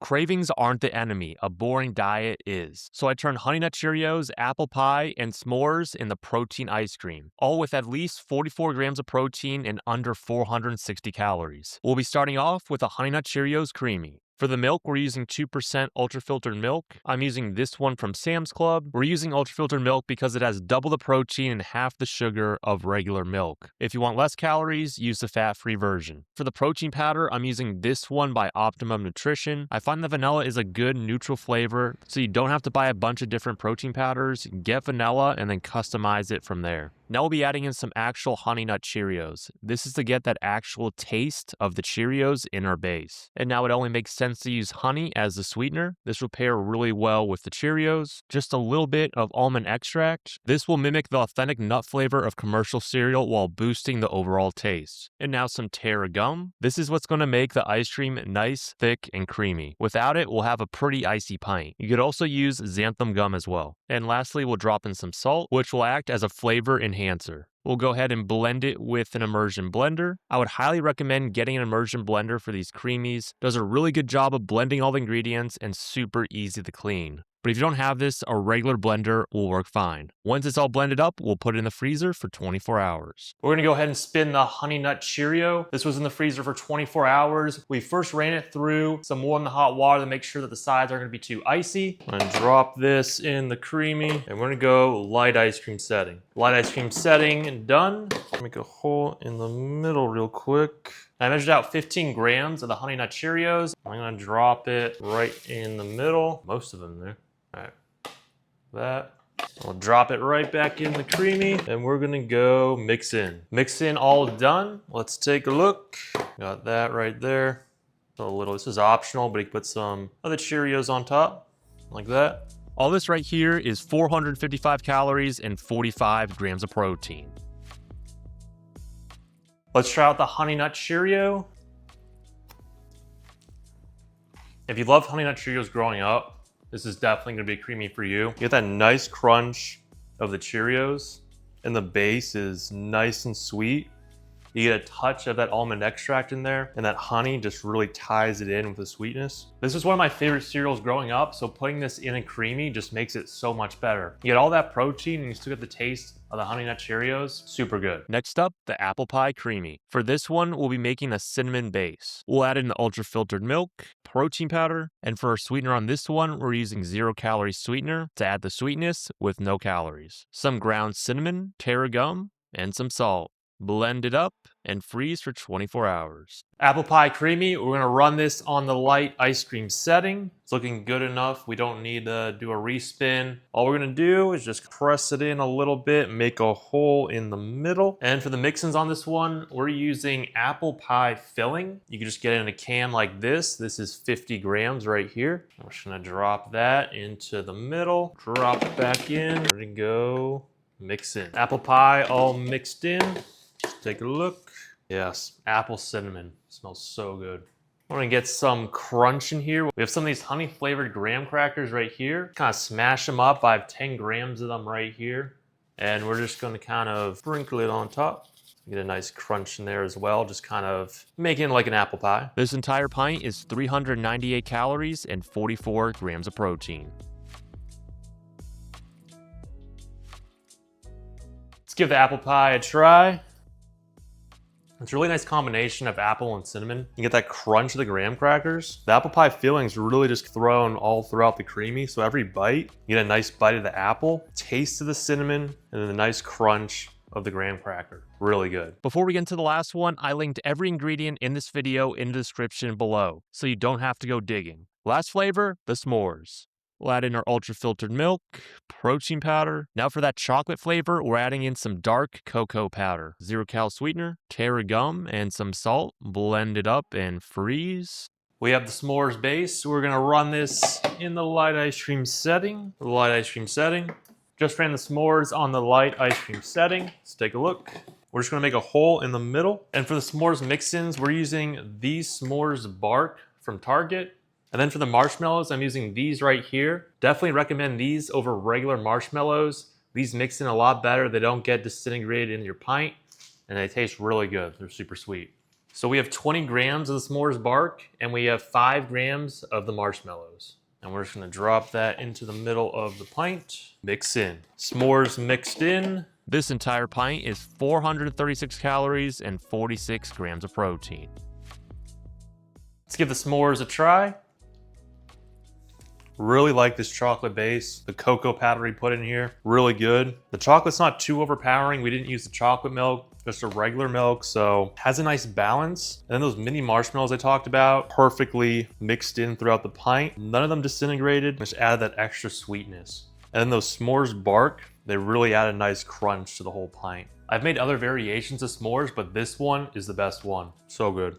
cravings aren't the enemy, a boring diet is. So I turned Honey Nut Cheerios, apple pie, and s'mores in the protein ice cream, all with at least 44 grams of protein and under 460 calories. We'll be starting off with a Honey Nut Cheerios Creamy. For the milk, we're using 2% ultra-filtered milk. I'm using this one from Sam's Club. We're using ultra-filtered milk because it has double the protein and half the sugar of regular milk. If you want less calories, use the fat-free version. For the protein powder, I'm using this one by Optimum Nutrition. I find the vanilla is a good neutral flavor, so you don't have to buy a bunch of different protein powders. Get vanilla and then customize it from there. Now we'll be adding in some actual Honey Nut Cheerios. This is to get that actual taste of the Cheerios in our base. And now it only makes sense to use honey as the sweetener. This will pair really well with the Cheerios. Just a little bit of Almond Extract. This will mimic the authentic nut flavor of commercial cereal while boosting the overall taste. And now some Terra gum. This is what's going to make the ice cream nice, thick, and creamy. Without it, we'll have a pretty icy pint. You could also use xanthan gum as well. And lastly, we'll drop in some salt, which will act as a flavor enhancer. We'll go ahead and blend it with an immersion blender. I would highly recommend getting an immersion blender for these creamies. It does a really good job of blending all the ingredients and super easy to clean. But if you don't have this, a regular blender will work fine. Once it's all blended up, we'll put it in the freezer for 24 hours. We're gonna go ahead and spin the Honey Nut Cheerio. This was in the freezer for 24 hours. We first ran it through some warm and hot water to make sure that the sides aren't gonna be too icy. I'm gonna drop this in the creamy, and we're gonna go light ice cream setting. Light ice cream setting done. Make a hole in the middle real quick. I measured out 15 grams of the Honey Nut Cheerios. I'm gonna drop it right in the middle. Most of them there. All right, that. I'll drop it right back in the creamy, and we're gonna go mix in. Mix in all done. Let's take a look. Got that right there. A little, this is optional, but you can put some of the Cheerios on top, like that. All this right here is 455 calories and 45 grams of protein. Let's try out the Honey Nut Cheerio. If you loved Honey Nut Cheerios growing up, this is definitely gonna be creamy for you. You get that nice crunch of the Cheerios, and the base is nice and sweet. You get a touch of that almond extract in there, and that honey just really ties it in with the sweetness. This is one of my favorite cereals growing up, so putting this in a creamy just makes it so much better. You get all that protein and you still get the taste of the Honey Nut Cheerios. Super good. Next up, the apple pie creamy. For this one, we'll be making a cinnamon base. We'll add in the ultra-filtered milk, protein powder, and for our sweetener on this one, we're using 0-calorie sweetener to add the sweetness with no calories. Some ground cinnamon, Terra gum, and some salt. Blend it up and freeze for 24 hours. Apple pie creamy, we're gonna run this on the light ice cream setting. It's looking good enough. We don't need to do a respin. All we're gonna do is just press it in a little bit, make a hole in the middle. And for the mix-ins on this one, we're using apple pie filling. You can just get it in a can like this. This is 50 grams right here. I'm just gonna drop that into the middle, drop it back in, ready to go, mix in. Apple pie all mixed in. Let's take a look. Yes, apple cinnamon. Smells so good. I'm gonna get some crunch in here. We have some of these honey flavored graham crackers right here. Kind of smash them up. I have 10 grams of them right here. And we're just gonna kind of sprinkle it on top. Get a nice crunch in there as well, just kind of making it like an apple pie. This entire pint is 398 calories and 44 grams of protein. Let's give the apple pie a try. It's a really nice combination of apple and cinnamon. You get that crunch of the graham crackers. The apple pie filling is really just thrown all throughout the creamy. So every bite, you get a nice bite of the apple, taste of the cinnamon, and then the nice crunch of the graham cracker. Really good. Before we get into the last one, I linked every ingredient in this video in the description below, so you don't have to go digging. Last flavor, the s'mores. We'll add in our ultra-filtered milk, protein powder. Now for that chocolate flavor, we're adding in some dark cocoa powder, 0-cal sweetener, Terra gum, and some salt. Blend it up and freeze. We have the s'mores base. We're gonna run this in the light ice cream setting. Just ran the s'mores on the light ice cream setting. Let's take a look. We're just gonna make a hole in the middle. And for the s'mores mix-ins, we're using these s'mores bark from Target. And then for the marshmallows, I'm using these right here. Definitely recommend these over regular marshmallows. These mix in a lot better. They don't get disintegrated in your pint, and they taste really good. They're super sweet. So we have 20 grams of the s'mores bark, and we have 5 grams of the marshmallows. And we're just gonna drop that into the middle of the pint. Mix in. S'mores mixed in. This entire pint is 436 calories and 46 grams of protein. Let's give the s'mores a try. Really like this chocolate base. The cocoa powder we put in here, really good. The chocolate's not too overpowering. We didn't use the chocolate milk, just a regular milk, so has a nice balance. And then those mini marshmallows I talked about, perfectly mixed in throughout the pint. None of them disintegrated, just added that extra sweetness. And then those s'mores bark, they really add a nice crunch to the whole pint. I've made other variations of s'mores, but this one is the best one. So good.